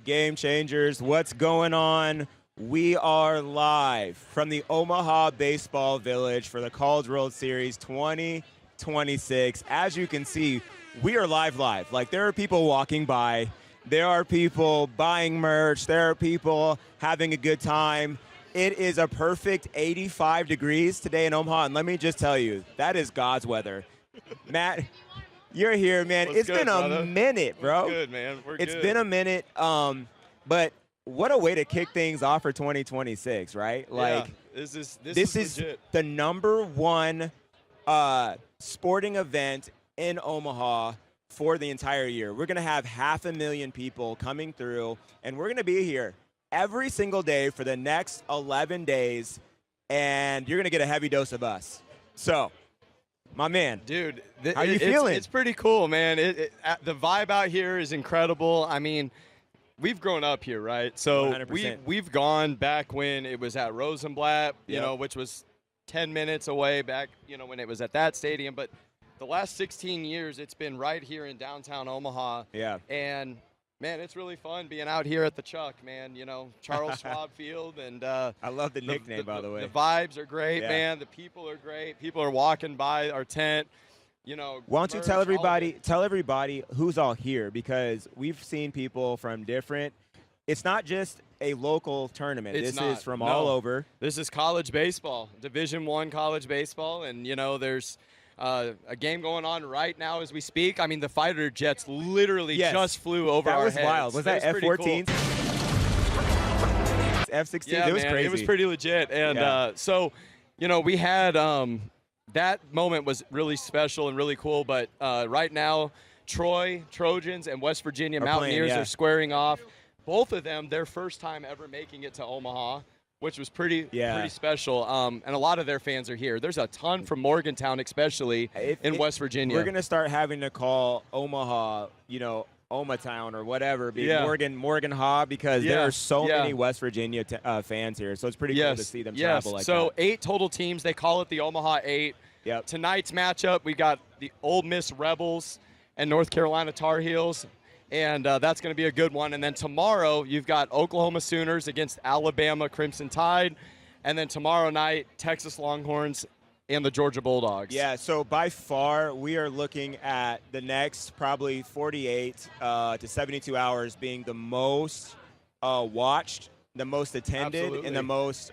Game Changers, what's going on? We are live from the Omaha Baseball Village for the College World Series 2026. As you can see, we are live. Like, there are people walking by. There are people buying merch. There are people having a good time. It is a perfect 85 degrees today in Omaha, and let me just tell you, that is God's weather. Matt, you're here, man. What's it's good, been a brother? minute, bro. What's good, man? We're It's good. been a minute, but what a way to kick things off for 2026, right? Like, this is legit. The number one sporting event in Omaha for the entire year. We're going to have 500,000 people coming through, and we're going to be here every single day for the next 11 days, and you're going to get a heavy dose of us. So, my man. Dude, how you feeling? It's pretty cool, man. The vibe out here is incredible. I mean, we've grown up here, right? So 100%. we've gone back when it was at Rosenblatt, you Yep. know, which was 10 minutes away back, you know, when it was at that stadium. But the last 16 years, it's been right here in downtown Omaha. Yeah. And, man, it's really fun being out here at the Chuck, man. You know, Charles Schwab Field. And I love the nickname, by the way. The vibes are great, Yeah. man. The people are great. People are walking by our tent. You know, Why don't you merch, tell all of everybody, it. who's all here, because we've seen people from different. It's not just a local tournament. It's this not, is from no. all over. This is college baseball, Division I college baseball, and you know there's a game going on right now as we speak. I mean, the fighter jets literally Yes. just flew over That our was heads. wild. Was that pretty F-14? cool. F-16? Yeah, it was man, crazy. it was pretty legit. And Yeah. so, you know, we had that moment was really special and really cool. But right now, Troy Trojans and West Virginia Mountaineers yeah. are squaring off. Both of them, their first time ever making it to Omaha, which was pretty special. And a lot of their fans are here. There's a ton from Morgantown, especially in West Virginia. We're going to start having to call Omaha, you know, Omatown or whatever, Morgan Ha, because there are so many West Virginia fans here. So it's pretty cool to see them travel like that. So 8 total teams. They call it the Omaha 8. Yep. Tonight's matchup, we got the Ole Miss Rebels and North Carolina Tar Heels. And that's going to be a good one. And then tomorrow, you've got Oklahoma Sooners against Alabama Crimson Tide. And then tomorrow night, Texas Longhorns and the Georgia Bulldogs. Yeah, so by far, we are looking at the next probably 48 to 72 hours being the most watched, the most attended, Absolutely. and the most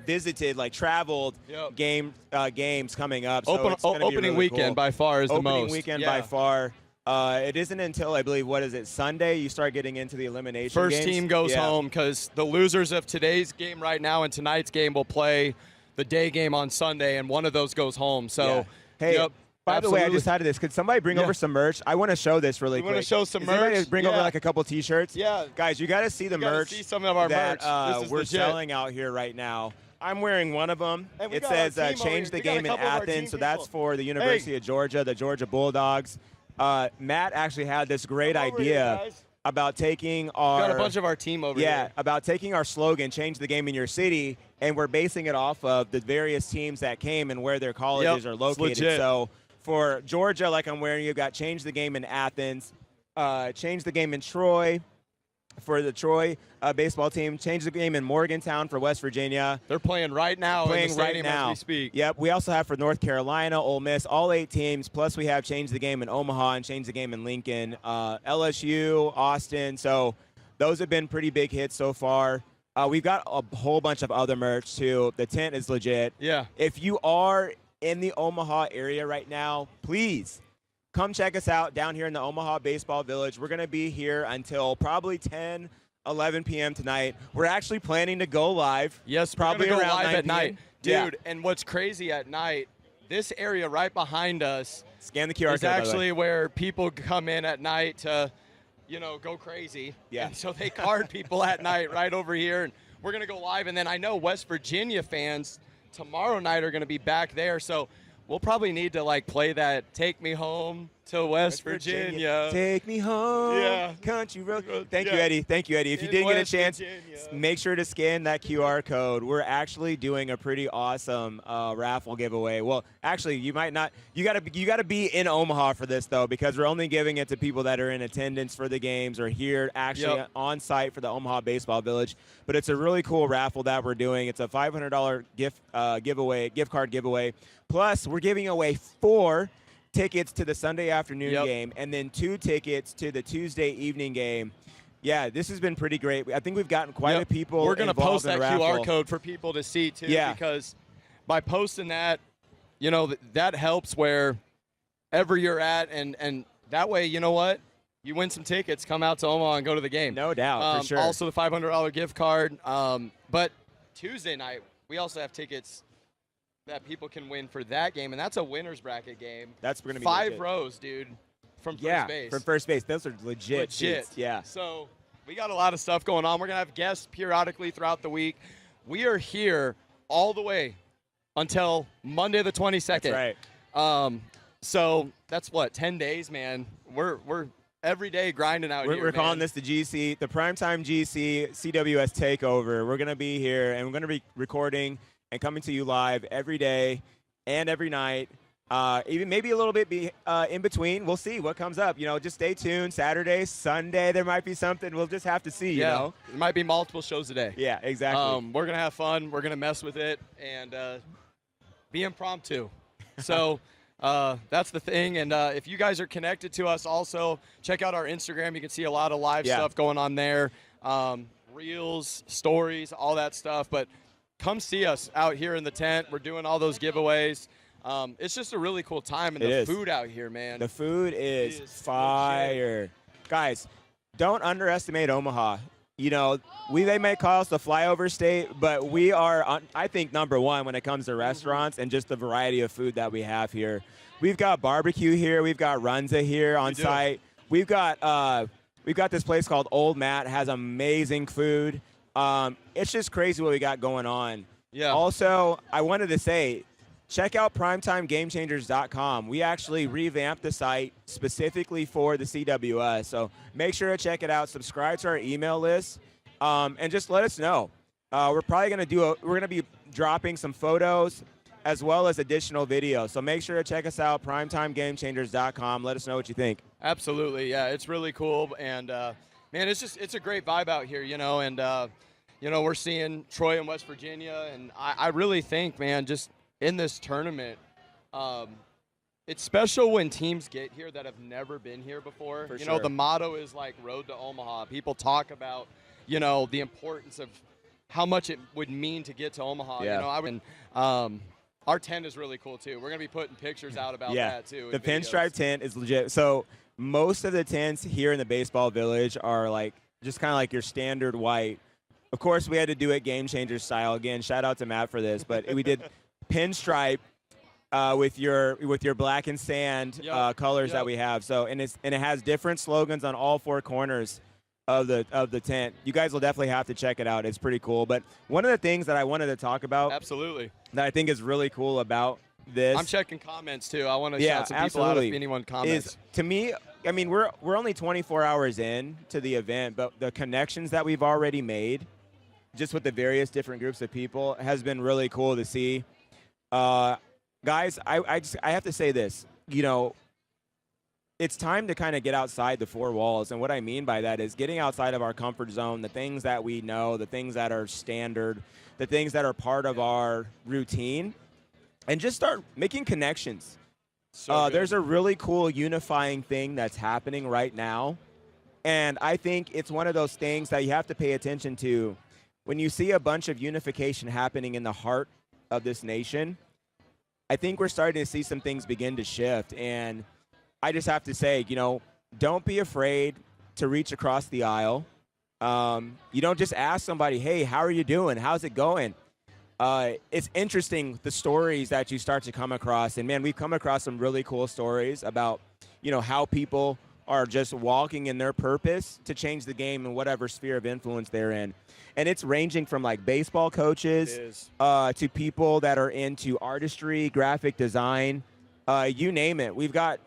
visited, like traveled games coming up. So it's gonna be opening really weekend cool. by far is the most. Opening weekend by far. It isn't until, I believe, what is it, Sunday, you start getting into the elimination First games? team goes home because the losers of today's game right now and tonight's game will play the day game on Sunday, and one of those goes home. So, hey, by the way, I absolutely. just had this. Could somebody bring over some merch? I want to show this really quick. You want to show some Is merch? anybody bring over like a couple T-shirts? Yeah. Guys, you got to see the You gotta merch see some of our that merch. This is we're legit. selling out here right now. I'm wearing one of them. And we It got our says team over change here. the We got a game in couple of our Athens, team so that's people. for the University of Georgia, the Georgia Bulldogs. Matt actually had this great Come over here, idea guys. about taking our Got a bunch of our team over here. about taking our slogan, change the game in your city, and we're basing it off of the various teams that came and where their colleges are It's located. legit. So for Georgia, like I'm wearing, you've got change the game in Athens, change the game in Troy for the Troy baseball team, change the game in Morgantown for West Virginia. They're playing right now in the Playing right stadium now. as we speak. Yep. We also have for North Carolina, Ole Miss, all 8 teams. Plus we have change the game in Omaha and change the game in Lincoln, LSU, Austin. So those have been pretty big hits so far. We've got a whole bunch of other merch too. The tent is legit. Yeah. If you are in the Omaha area right now, please come check us out down here in the Omaha Baseball Village. We're going to be here until probably 10, 11 p.m. tonight. We're actually planning to go live. Yes, probably we're gonna go around live 9 at night. p.m. Dude, Yeah. and what's crazy at night, this area right behind us Scan the QR code. is by the way. actually where people come in at night to, you know, go crazy. Yeah. And so they card people at night right over here, and we're going to go live. And then I know West Virginia fans tomorrow night are going to be back there, so we'll probably need to, like, play that Take Me Home to West Virginia. Take me home. Yeah. Country road. Thank Yeah. you, Eddie. Thank you, Eddie. If you In didn't get a West chance, Virginia. make sure to scan that QR code. We're actually doing a pretty awesome raffle giveaway. Well, actually, you might not. You gotta be in Omaha for this though, because we're only giving it to people that are in attendance for the games or here actually on site for the Omaha Baseball Village. But it's a really cool raffle that we're doing. It's a $500 gift card giveaway. Plus, we're giving away 4 tickets to the Sunday afternoon game and then 2 tickets to the Tuesday evening game. Yeah, this has been pretty great. I think we've gotten quite a people. We're going to post that raffle. QR code for people to see too, because by posting that, you know, that helps wherever you're at, and that way, you know what? You win some tickets, come out to Omaha and go to the game. No doubt, for sure. Also the $500 gift card. But Tuesday night, we also have tickets that people can win for that game, and that's a winner's bracket game. That's going to be 5 legit. rows, dude, from first base. From first base. Those are legit. Seats. Yeah. So we got a lot of stuff going on. We're going to have guests periodically throughout the week. We are here all the way until Monday the 22nd. That's right. So that's what, 10 days, man. We're every day grinding out here. We're calling this the GC, the Primetime GC CWS Takeover. We're going to be here, and we're going to be recording and coming to you live every day and every night, even maybe a little bit in between. We'll see what comes up. You know, just stay tuned. Saturday, Sunday, there might be something. We'll just have to see, you know. There might be multiple shows a day. Yeah, exactly. We're going to have fun. We're going to mess with it and be impromptu. So that's the thing. And if you guys are connected to us also, check out our Instagram. You can see a lot of live stuff going on there. Reels, stories, all that stuff. But come see us out here in the tent. We're doing all those giveaways. It's just a really cool time, and the food out here, man. The food is fire. Legit. Guys, don't underestimate Omaha. You know, they may call us the flyover state, but we are, I think, number one when it comes to restaurants and just the variety of food that we have here. We've got barbecue here. We've got Runza here on site. We've got this place called Old Matt. Has amazing food. It's just crazy what we got going on. Yeah. Also, I wanted to say, check out PrimetimeGamechangers.com. We actually revamped the site specifically for the CWS, so make sure to check it out. Subscribe to our email list, and just let us know. We're probably going to be dropping some photos as well as additional videos. So make sure to check us out, PrimetimeGamechangers.com. Let us know what you think. Absolutely, yeah, it's really cool, and man, it's a great vibe out here, you know, and you know, we're seeing Troy and West Virginia, and I really think, man, just in this tournament, it's special when teams get here that have never been here before. You know, the motto is like Road to Omaha. People talk about, you know, the importance of how much it would mean to get to Omaha. Yeah. You know, our tent is really cool too. We're gonna be putting pictures out about that too. The pinstripe tent is legit. So most of the tents here in the baseball village are like just kind of like your standard white. Of course, we had to do it Game Changer style. Again, shout out to Matt for this, but we did pinstripe with your black and sand colors that we have. So and it has different slogans on all 4 corners of the tent. You guys will definitely have to check it out. It's pretty cool. But one of the things that I wanted to talk about, that I think is really cool about this, I'm checking comments too. I want to shout some people out if anyone comments. Is, to me, I mean, we're only 24 hours in to the event, but the connections that we've already made, just with the various different groups of people, has been really cool to see. Guys, I have to say this. You know, it's time to kind of get outside the 4 walls, and what I mean by that is getting outside of our comfort zone, the things that we know, the things that are standard, the things that are part of our routine, and just start making connections. There's a really cool unifying thing that's happening right now, and I think it's one of those things that you have to pay attention to. When you see a bunch of unification happening in the heart of this nation, I think we're starting to see some things begin to shift. And I just have to say, you know, don't be afraid to reach across the aisle. You don't just ask somebody, hey, how are you doing? How's it going? It's interesting, the stories that you start to come across. And, man, we've come across some really cool stories about, you know, how people are just walking in their purpose to change the game in whatever sphere of influence they're in. And it's ranging from, like, baseball coaches to people that are into artistry, graphic design. You name it. We've got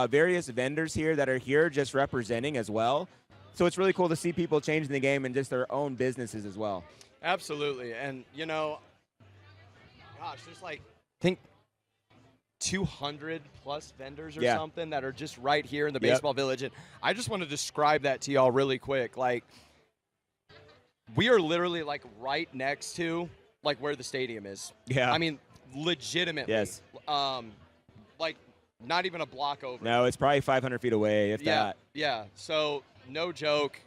various vendors here that are here just representing as well. So it's really cool to see people changing the game and just their own businesses as well. Absolutely. And, you know, gosh, there's like, I think 200 plus vendors or something that are just right here in the baseball village. And I just want to describe that to y'all really quick. Like, we are literally like right next to like where the stadium is. Yeah. I mean, legitimately. Yes. Like not even a block over. No, it's probably 500 feet away, if that. Yeah. So no joke,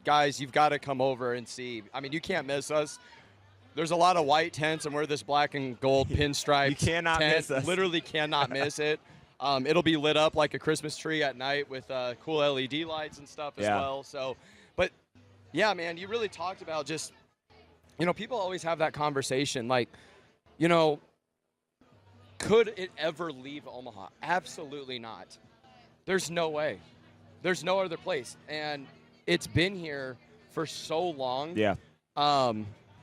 guys, you've got to come over and see. I mean, you can't miss us. There's a lot of white tents, and we're this black and gold pinstripe. You cannot tent. miss us. Literally cannot miss it. It'll be lit up like a Christmas tree at night with cool LED lights and stuff as well. So, but yeah, man, you really talked about just, you know, people always have that conversation like, you know, could it ever leave Omaha? Absolutely not. There's no way. There's no other place. And it's been here for so long. Yeah.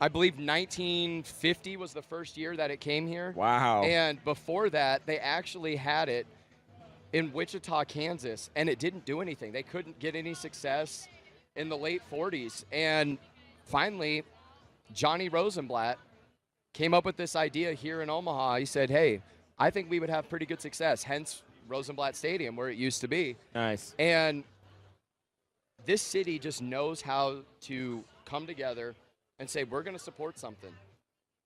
I believe 1950 was the first year that it came here. Wow. And before that, they actually had it in Wichita, Kansas, and it didn't do anything. They couldn't get any success in the late 40s. And finally, Johnny Rosenblatt came up with this idea here in Omaha. He said, hey, I think we would have pretty good success, hence Rosenblatt Stadium, where it used to be. Nice. And this city just knows how to come together and say, we're going to support something.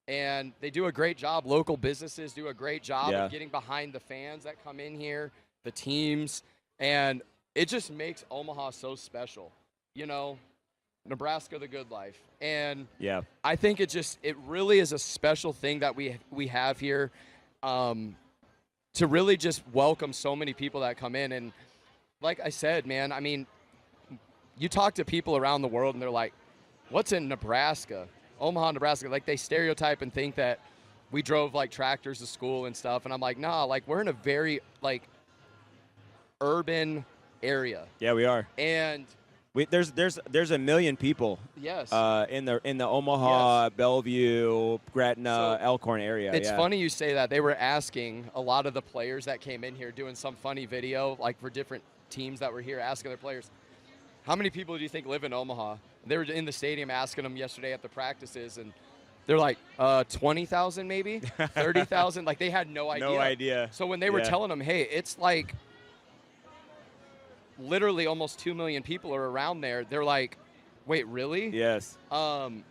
And they do a great job. Local businesses do a great job of getting behind the fans that come in here, the teams, and it just makes Omaha so special. You know, Nebraska, the good life. And I think it really is a special thing that we have here to really just welcome so many people that come in. And like I said, man, I mean, you talk to people around the world and they're like, what's in Nebraska? Omaha, Nebraska. Like they stereotype and think that we drove like tractors to school and stuff. And I'm like, nah, like we're in a very like urban area. Yeah, we are. And there's a million people. Yes. In the Omaha, Bellevue, Gretna, Elkhorn area. It's funny you say that. They were asking a lot of the players that came in here doing some funny video, like for different teams that were here, asking their players, how many people do you think live in Omaha? They were in the stadium asking them yesterday at the practices, and they're like, 20,000 maybe, 30,000. Like they had no idea. No idea. So when they were telling them, hey, it's like literally almost 2 million people are around there, they're like, wait, really? Yes. And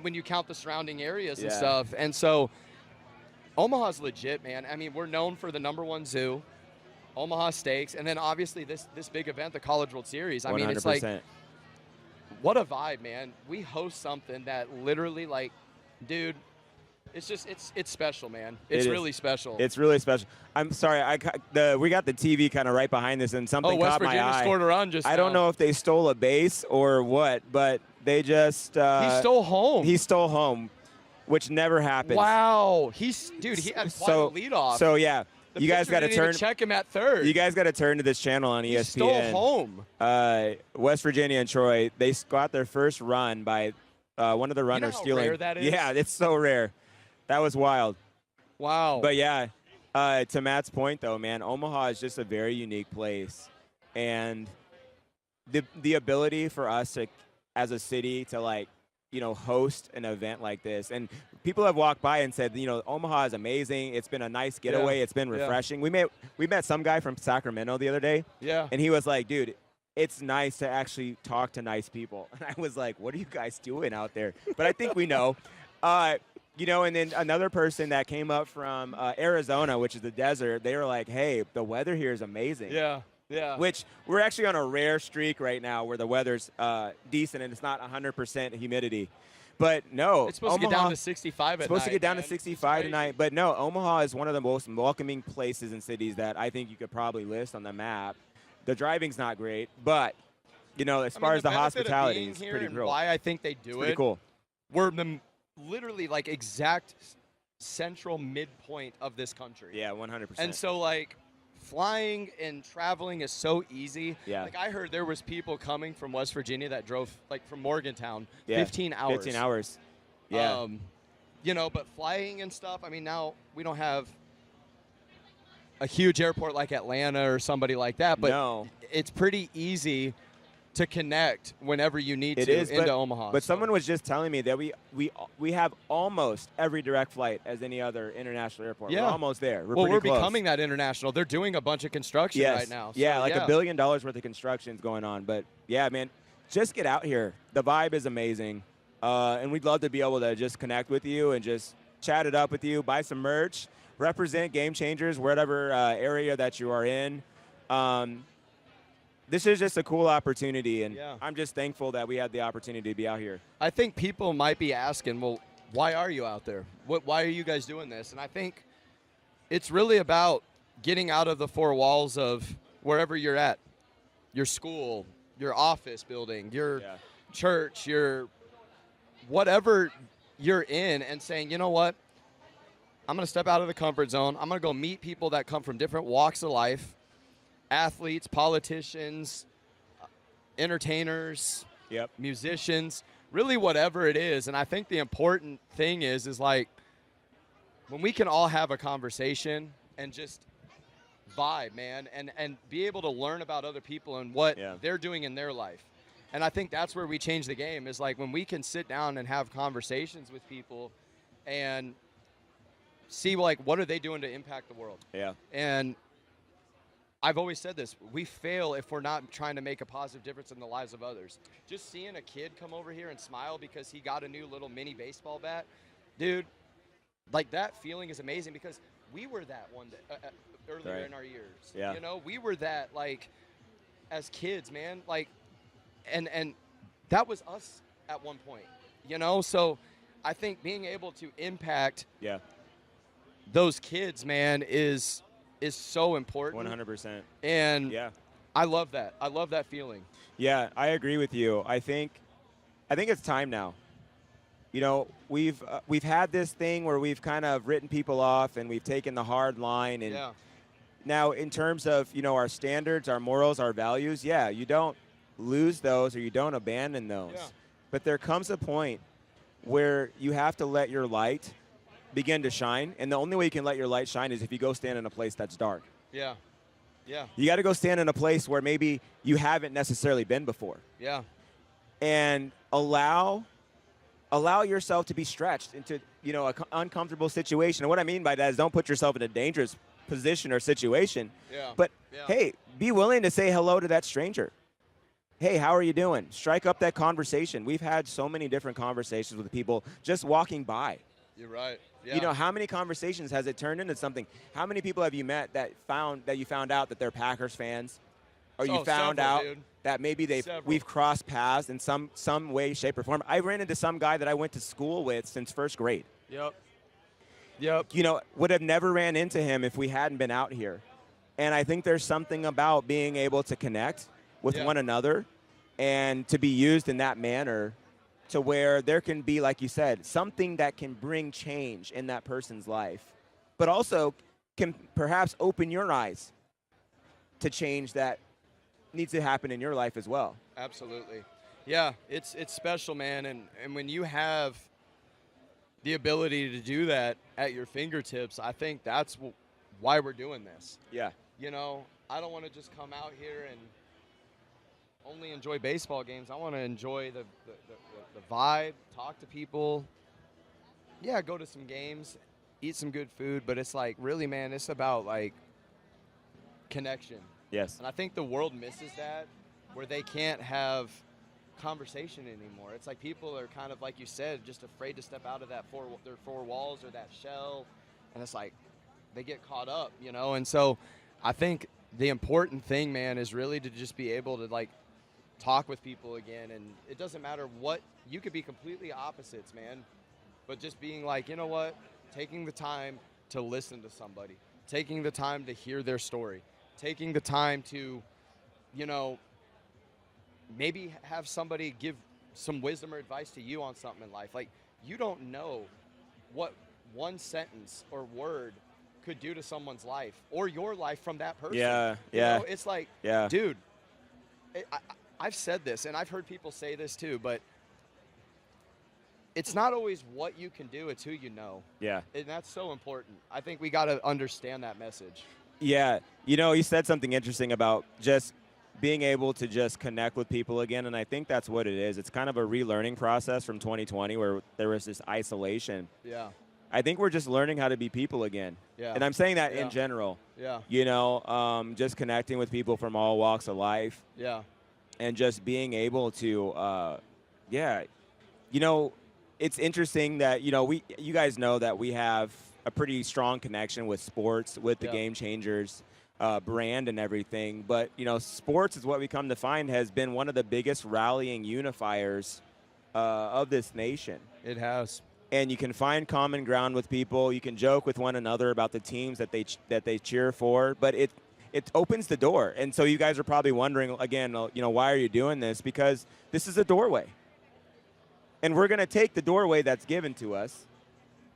when you count the surrounding areas and stuff. And so Omaha's legit, man. I mean, we're known for the #1 zoo, Omaha Steaks, and then obviously this big event, the College World Series. I 100%. mean, it's like, what a vibe, man. We host something that literally, like, dude, it's just, it's special, man. It's really special. It's really special. I'm sorry, we got the TV kind of right behind this, and something caught my eye. West Virginia scored a run just I don't know if they stole a base or what, but they just he stole home. He stole home, which never happens. Wow, he had quite a leadoff. So yeah. You guys got to turn. Check him at third. You guys got to turn to this channel on ESPN. He stole home. West Virginia and Troy. They got their first run by one of the runners stealing. Rare that is? Yeah, it's so rare. That was wild. Wow. But yeah, to Matt's point though, man, Omaha is just a very unique place, and the ability for us to, as a city, to like, you know, host an event like this. And people have walked by and said, you know, Omaha is amazing. It's been a nice getaway. Yeah. It's been refreshing. Yeah. We met some guy from Sacramento the other day. Yeah. And he was like, dude, it's nice to actually talk to nice people. And I was like, what are you guys doing out there? But I think we know. You know, and then another person that came up from Arizona, which is the desert, they were like, hey, the weather here is amazing. Yeah. Yeah. Which we're actually on a rare streak right now where the weather's decent and it's not 100% humidity. But no, it's supposed to get down to 65 at night. It's supposed to get down to 65 tonight. But no, Omaha is one of the most welcoming places and cities that I think you could probably list on the map. The driving's not great, but, you know, as far as the hospitality, it's pretty cool. Why I think they do pretty cool. We're literally like exact central midpoint of this country. Yeah, 100%. And so like, flying and traveling is so easy. Yeah. Like I heard there was people coming from West Virginia that drove like from Morgantown 15 hours. 15 hours. Yeah. You know, but flying and stuff, I mean, now we don't have a huge airport like Atlanta or somebody like that, but No. it's pretty easy to connect whenever you need It to is, into Omaha. But someone was just telling me that we have almost every direct flight as any other international airport. Yeah. We're almost there. Well, pretty we're close. becoming that international. They're doing a bunch of construction Yes. right now. Yeah, So, like $1 billion worth of construction's going on. But yeah, man, just get out here. The vibe is amazing, and we'd love to be able to just connect with you and just chat it up with you, buy some merch, represent Game Changers whatever area that you are in. This is just a cool opportunity, and I'm just thankful that we had the opportunity to be out here. I think people might be asking, well, why are you out there? Why are you guys doing this? And I think it's really about getting out of the four walls of wherever you're at, your school, your office building, your church, your whatever you're in, and saying, you know what? I'm going to step out of the comfort zone. I'm going to go meet people that come from different walks of life. Athletes, politicians, entertainers, musicians, really whatever it is. And I think the important thing is like when we can all have a conversation and just vibe, man, and be able to learn about other people and what they're doing in their life. And I think that's where we change the game is like when we can sit down and have conversations with people and see like what are they doing to impact the world. Yeah. And I've always said this, we fail if we're not trying to make a positive difference in the lives of others. Just seeing a kid come over here and smile because he got a new little mini baseball bat, dude, like that feeling is amazing because we were that one day, earlier in our years. Yeah. You know, we were that like as kids, man, like, and that was us at one point, you know? So I think being able to impact those kids, man, is so important. 100%. And I love that. I love that feeling. Yeah, I agree with you. I think it's time now. You know, we've had this thing where we've kind of written people off and we've taken the hard line. And now in terms of, you know, our standards, our morals, our values, you don't lose those or you don't abandon those. Yeah. But there comes a point where you have to let your light begin to shine, and the only way you can let your light shine is if you go stand in a place that's dark. Yeah. You got to go stand in a place where maybe you haven't necessarily been before. Yeah. And allow yourself to be stretched into, you know, an uncomfortable situation. And what I mean by that is don't put yourself in a dangerous position or situation. Yeah. But hey, be willing to say hello to that stranger. Hey, how are you doing? Strike up that conversation. We've had so many different conversations with people just walking by. You're right. Yeah. You know, how many conversations has it turned into something? How many people have you met that you found out that they're Packers fans? Or you found out that maybe we've crossed paths in some way, shape, or form. I ran into some guy that I went to school with since first grade. Yep. You know, would have never ran into him if we hadn't been out here. And I think there's something about being able to connect with one another and to be used in that manner to where there can be, like you said, something that can bring change in that person's life, but also can perhaps open your eyes to change that needs to happen in your life as well. Absolutely. Yeah, it's special, man. And when you have the ability to do that at your fingertips, I think that's why we're doing this. Yeah. You know, I don't want to just come out here and only enjoy baseball games. I want to enjoy the vibe, talk to people. Yeah, go to some games, eat some good food, but it's like really, man, it's about like connection. Yes. And I think the world misses that, where they can't have conversation anymore. It's like people are kind of, like you said, just afraid to step out of their four walls or that shell, and it's like they get caught up, you know. And so I think the important thing, man, is really to just be able to like talk with people again. And it doesn't matter what, you could be completely opposites, man, but just being like, you know what, taking the time to listen to somebody, taking the time to hear their story, taking the time to, you know, maybe have somebody give some wisdom or advice to you on something in life. Like, you don't know what one sentence or word could do to someone's life or your life from that person. Yeah, you know, it's like, yeah, dude, I've said this, and I've heard people say this too, but it's not always what you can do, it's who you know. Yeah. And that's so important. I think we got to understand that message. Yeah, you know, you said something interesting about just being able to just connect with people again, and I think that's what it is. It's kind of a relearning process from 2020 where there was this isolation. Yeah. I think we're just learning how to be people again. Yeah. And I'm saying that Yeah. in general. Yeah. You know, just connecting with people from all walks of life. Yeah. And just being able to, yeah, you know, it's interesting that, you know, you guys know that we have a pretty strong connection with sports, with the Game Changers brand and everything. But, you know, sports is what we come to find has been one of the biggest rallying unifiers of this nation. It has. And you can find common ground with people. You can joke with one another about the teams that they cheer for. But it opens the door. And so you guys are probably wondering, again, you know, why are you doing this? Because this is a doorway. And we're going to take the doorway that's given to us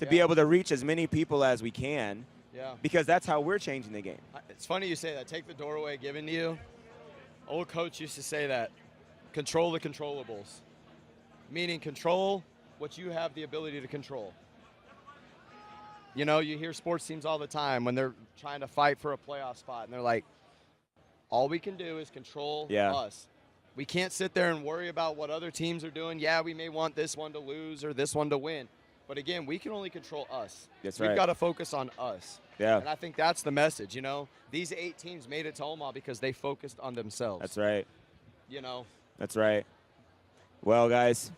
to be able to reach as many people as we can. Yeah. Because that's how we're changing the game. It's funny you say that. Take the doorway given to you. Old coach used to say that. Control the controllables. Meaning control what you have the ability to control. You know, you hear sports teams all the time when they're trying to fight for a playoff spot, and they're like, all we can do is control us. We can't sit there and worry about what other teams are doing. Yeah, we may want this one to lose or this one to win. But again, we can only control us. That's We've right. got to focus on us. Yeah. And I think that's the message, you know. These 8 teams made it to Omaha because they focused on themselves. That's right. You know. That's right. Well, guys,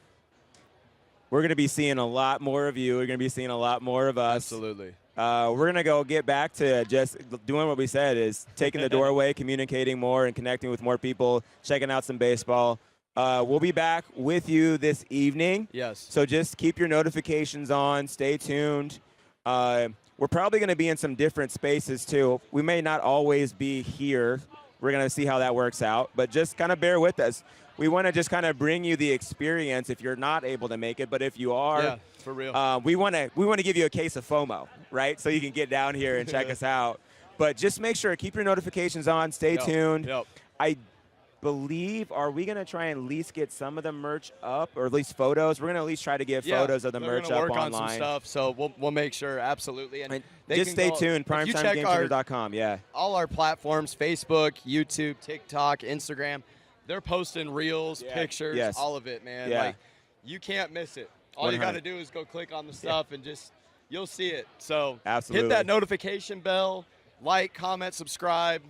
we're going to be seeing a lot more of you. We're going to be seeing a lot more of us. Absolutely. We're going to go get back to just doing what we said, is taking the doorway, communicating more, and connecting with more people, checking out some baseball. We'll be back with you this evening. Yes. So just keep your notifications on. Stay tuned. We're probably going to be in some different spaces, too. We may not always be here. We're going to see how that works out. But just kind of bear with us. We want to just kind of bring you the experience if you're not able to make it. But if you are, for real. we want to give you a case of FOMO, right? So you can get down here and check us out. But just make sure, keep your notifications on. Stay tuned. I believe, are we going to try and at least get some of the merch up, or at least photos? We're going to at least try to get photos of the merch up work online. On some stuff, so we'll make sure, absolutely. And just stay tuned, PrimetimeGamechangers.com, all our platforms, Facebook, YouTube, TikTok, Instagram, they're posting reels, pictures, all of it, man. Like, you can't miss it. All 100. You got to do is go click on the stuff and just, you'll see it. So hit that notification bell, like, comment, subscribe,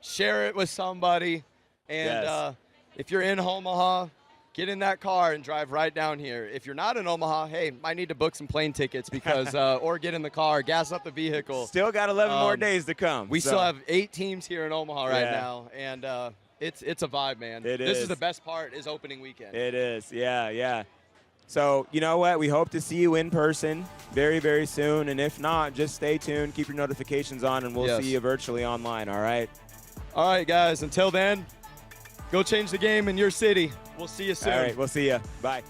share it with somebody. And if you're in Omaha, get in that car and drive right down here. If you're not in Omaha, hey, might need to book some plane tickets because, or get in the car, gas up the vehicle. Still got 11 more days to come. We still have 8 teams here in Omaha right now, and it's a vibe, man. This is the best part, is opening weekend. It is, yeah. So, you know what? We hope to see you in person very, very soon. And if not, just stay tuned, keep your notifications on, and we'll see you virtually online, all right? All right, guys. Until then, go change the game in your city. We'll see you soon. All right, we'll see you. Bye.